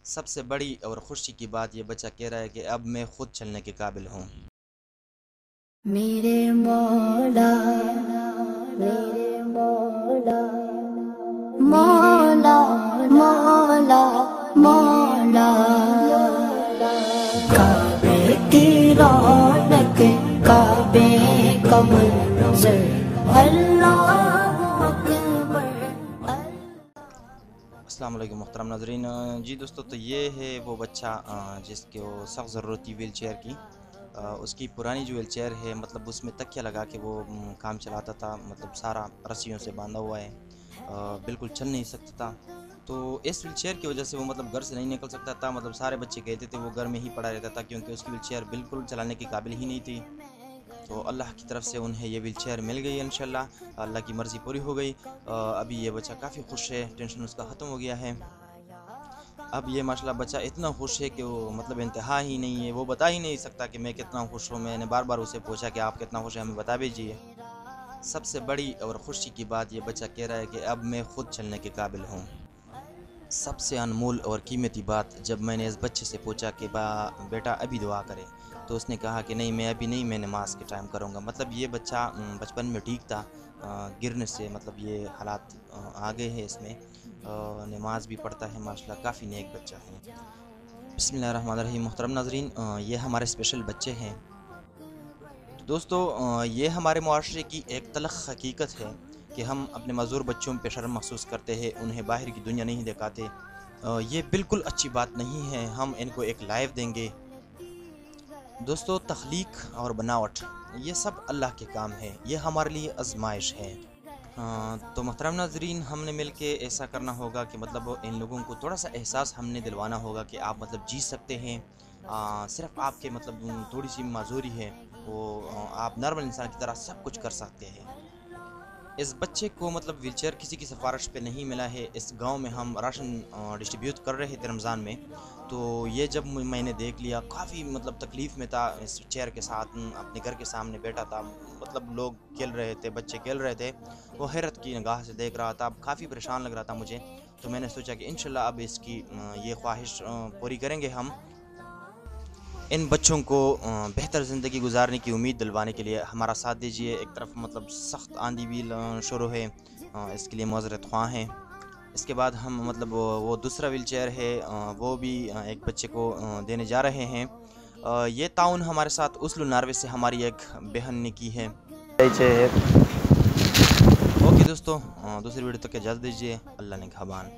सबसे बड़ी और खुशी की बात ये बच्चा कह रहा है कि अब मैं खुद चलने के काबिल हूँ। मेरे मौला मेरे मौला मौला मौला मौला काबे की रौनक काबे का मंजर अल्लाहु अकबर। अस्सलाम वालेकुम मोहतरम नाज़रीन। जी दोस्तों, तो ये है वो बच्चा जिसको सख्त ज़रूरत थी व्हील चेयर की। उसकी पुरानी जो व्हील चेयर है, मतलब उसमें तकिया लगा के वो काम चलाता था, मतलब सारा रस्सियों से बांधा हुआ है, बिल्कुल चल नहीं सकता था। तो इस व्हील चेयर की वजह से वो मतलब घर से नहीं निकल सकता था, मतलब सारे बच्चे कहते थे वो घर में ही पड़ा रहता था, क्योंकि उसकी व्हील चेयर बिल्कुल चलाने के काबिल ही नहीं थी। तो अल्लाह की तरफ से उन्हें ये व्हील चेयर मिल गई इंशाल्लाह, अल्लाह की मर्ज़ी पूरी हो गई। अभी ये बच्चा काफ़ी खुश है, टेंशन उसका ख़त्म हो गया है। अब ये माशाल्लाह बच्चा इतना खुश है कि वो मतलब इंतहा ही नहीं है, वो बता ही नहीं सकता कि मैं कितना खुश हूँ। मैंने बार बार उसे पूछा कि आप कितना खुश हैं, हमें बता दीजिए। सबसे बड़ी और खुशी की बात ये बच्चा कह रहा है कि अब मैं खुद चलने के काबिल हूँ। सबसे अनमोल और कीमती बात जब मैंने इस बच्चे से पूछा कि बेटा अभी दुआ करें, तो उसने कहा कि नहीं, मैं अभी नहीं, मैं नमाज के टाइम करूँगा। मतलब ये बच्चा बचपन में ठीक था, गिरने से मतलब ये हालात आ गए हैं इसमें। नमाज भी पढ़ता है माशाल्लाह, काफ़ी नेक बच्चा है। बिस्मिल्लाहिर्रहमानिर्रहीम। मोहतरम नाज़रीन, ये हमारे स्पेशल बच्चे हैं। तो दोस्तों, ये हमारे मुआशरे की एक तलख़ हकीकत है कि हम अपने मज़दूर बच्चों पे शर्म महसूस करते हैं, उन्हें बाहर की दुनिया नहीं दिखाते। ये बिल्कुल अच्छी बात नहीं है, हम इनको एक लाइफ देंगे। दोस्तों, तख्लीक और बनावट ये सब अल्लाह के काम है, ये हमारे लिए आजमाइश है। तो मोहतरम नाज़रीन, हमने मिल के ऐसा करना होगा कि मतलब इन लोगों को थोड़ा सा एहसास हमने दिलवाना होगा कि आप मतलब जी सकते हैं। सिर्फ आपके मतलब थोड़ी सी माजूरी है, वो आप नॉर्मल इंसान की तरह सब कुछ कर सकते हैं। इस बच्चे को मतलब व्हीलचेयर किसी की सिफारिश पे नहीं मिला है। इस गांव में हम राशन डिस्ट्रीब्यूट कर रहे थे रमज़ान में, तो ये जब मैंने देख लिया, काफ़ी मतलब तकलीफ़ में था। इस चेयर के साथ अपने घर के सामने बैठा था, मतलब लोग खेल रहे थे, बच्चे खेल रहे थे, वो हैरत की निगाह से देख रहा था, काफ़ी परेशान लग रहा था मुझे। तो मैंने सोचा कि इंशाल्लाह अब इसकी ये ख्वाहिश पूरी करेंगे हम। इन बच्चों को बेहतर ज़िंदगी गुजारने की उम्मीद दिलवाने के लिए हमारा साथ दीजिए। एक तरफ मतलब सख्त आंधी भी शुरू है, इसके लिए मुआज़रत ख्वाह हैं। इसके बाद हम मतलब वो दूसरा व्हील चेयर है, वो भी एक बच्चे को देने जा रहे हैं। ये ताउन हमारे साथ उस्लू नार्वे से हमारी एक बहन ने की है। ओके दोस्तों, दूसरी वीडियो तक इजाज़त दीजिए। अल्लाह ने ख़बान।